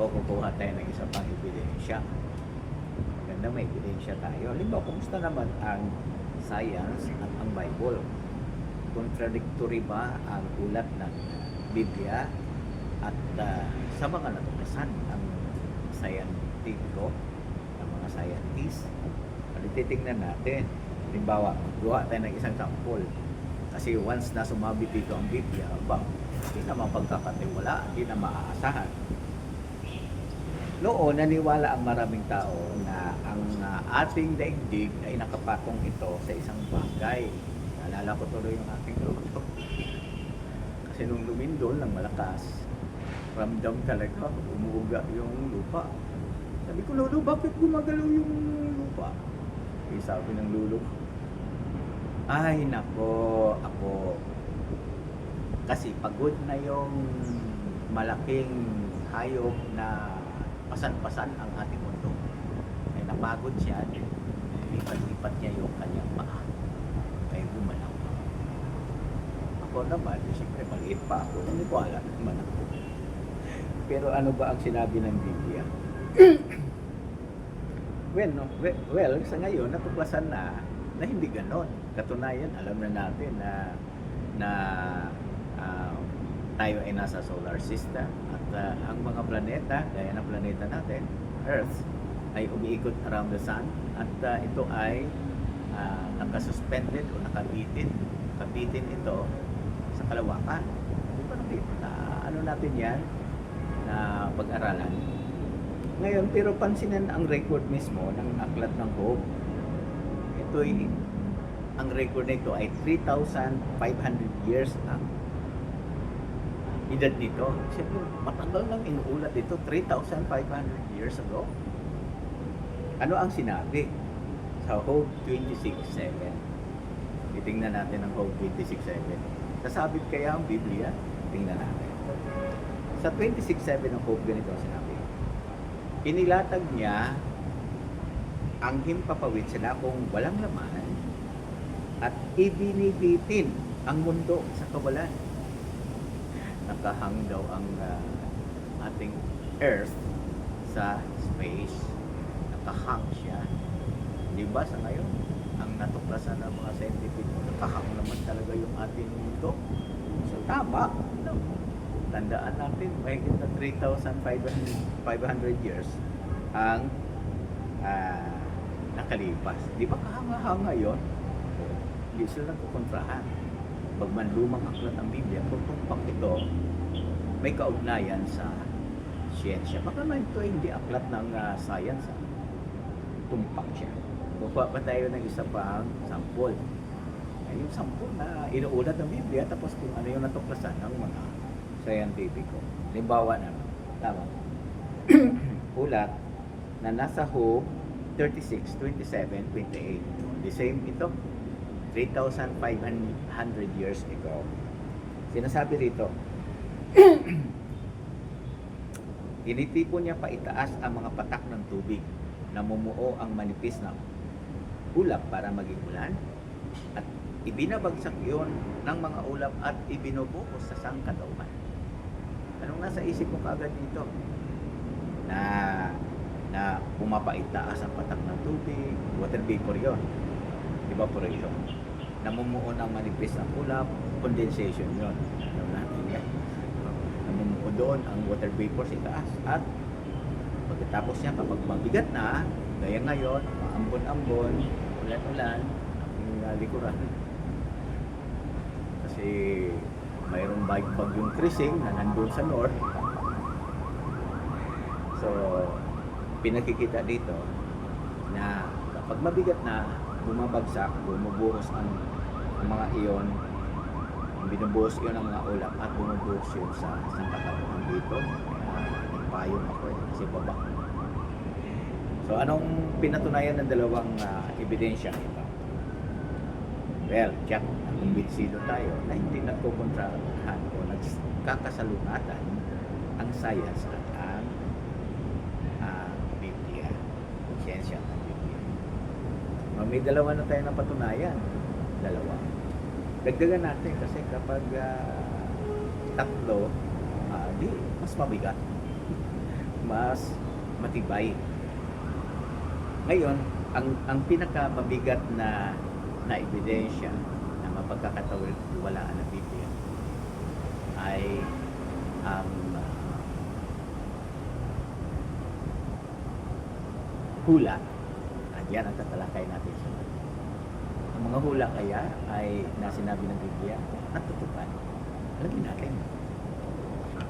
O kukuha tayo ng isa pang ebidensya. Maganda may ebidensya tayo. Halimbawa, kumusta naman ang science at ang Bible? Contradictory ba ang ulat ng Biblia at sa mga natuklasan ng scientifico, ng mga scientists? Titingnan natin. Halimbawa, gawa tayo ng isang sample. Kasi once na sumabit dito ang Biblia, hindi na mapagkakatiwala, hindi na maaasahan. Noon, naniwala ang maraming tao na ang ating daigdig ay nakapatong ito sa isang bagay. Naalala ko tuloy yung aking lolo. Kasi nung lumindol ng malakas, ramdam talaga, umuuga yung lupa. Sabi ko, Lolo, bakit gumagalaw yung lupa? Sabi ng lolo, ay nako, ako kasi pagod na yung malaking hayop na pasan-pasan ang ating mundo. Ay napagod siya, lipat-lipat niya yung kanyang paa. Ay gumalaw. Ako naman, siyempre maliit pa ako, naniwala naman ako. Pero ano ba ang sinabi ng Biblia? Well, sa ngayon, natuklasan na hindi ganon. Katunayan, alam na natin na tayo ay nasa solar system at ang mga planeta, gaya ng planeta natin, Earth, ay umiikot around the sun at ito ay nakasuspended o nakabitin ito sa kalawakan. Di ba ano natin yan na pag-aralan? Ngayon, pero pansinin ang record mismo ng Aklat ng Hope. Ang record nito ay 3,500 years ang edad nito. Siyempre, matagal nang inuulat dito, 3,500 years ago. Ano ang sinabi sa Hope 26:7? Titingnan natin ang Hope 26:7. Sasabit kaya ang Biblia? Tingnan natin. Sa 26:7 ng Hope, ganito ang sinabi. Inilatag niya ang himpapawid sa lakong walang laman at ibinibitin ang mundo sa kawalan. Nakahang daw ang ating Earth sa space. Nakahang siya. Di ba sa ngayon, ang natuklasan ng mga scientific, nakahang naman talaga yung ating mundo. So tama. Tandaan natin, mahigit na 3,500 years ang nakalipas. Di ba kahanga-hanga yun? Hindi sila nagkukontrahan. Pagman lumang aklat ng Biblia, kung tumpak ito, may kaugnayan sa siyensya. Baka naman ito hindi aklat ng science. Tumpak siya. Kuha pa tayo ng isa pang sample. Yung sample na inuulat ng Biblia, tapos kung ano yung natuklasan ng mga scientifico. Halimbawa na, tama. Ulat na nasa Hope 36, 27, 28. The same ito. 3,500 years ago. Sinasabi rito, tinitipon niya pa itaas ang mga patak ng tubig, namumuo ang manipis na ulap para maging ulan, at ibinabagsak yun ng mga ulap at ibinubuhos sa sangkatauhan. Anong nasa isip mo kaagad dito? Na pumapaitaas ang patak ng tubig, water vapor yun, evaporation. Namumuo ng manipis ng ulap, condensation yun. Alam natin yan. Namumuo doon ang water vapor sa itaas. At pagkatapos niya, kapag mabigat na, gaya ngayon, maambon-ambon, ulan-ulan, ang likuran. Kasi mayroong bagyong Krising na nandun sa north. So, pinakikita dito na kapag mabigat na, bumabagsak, bumubuhos ang mga iyon, binubuhos yun ang mga ulap at bumubuhos yun sa katawan dito. Nagpayong ako kasi baba. So, anong pinatunayan ng dalawang ebidensya ito? Well, check. Kumbinsido tayo na hindi nagkukontrahan o nagkakasalungatan ang science at ang Biblia, siyensya ng Biblia. May dalawa na tayo na patunayan. Dalawa. Dagdagan natin kasi kapag tatlo, di mas mabigat. mas matibay. Ngayon, ang pinakamabigat na ebidensya na mapagkakatiwalaan ng Biblia ay ang hula. At yan ang tatalakay natin sa mga. Ang mga hula kaya ay na sinabi ng Biblia natutupad. Alamin natin.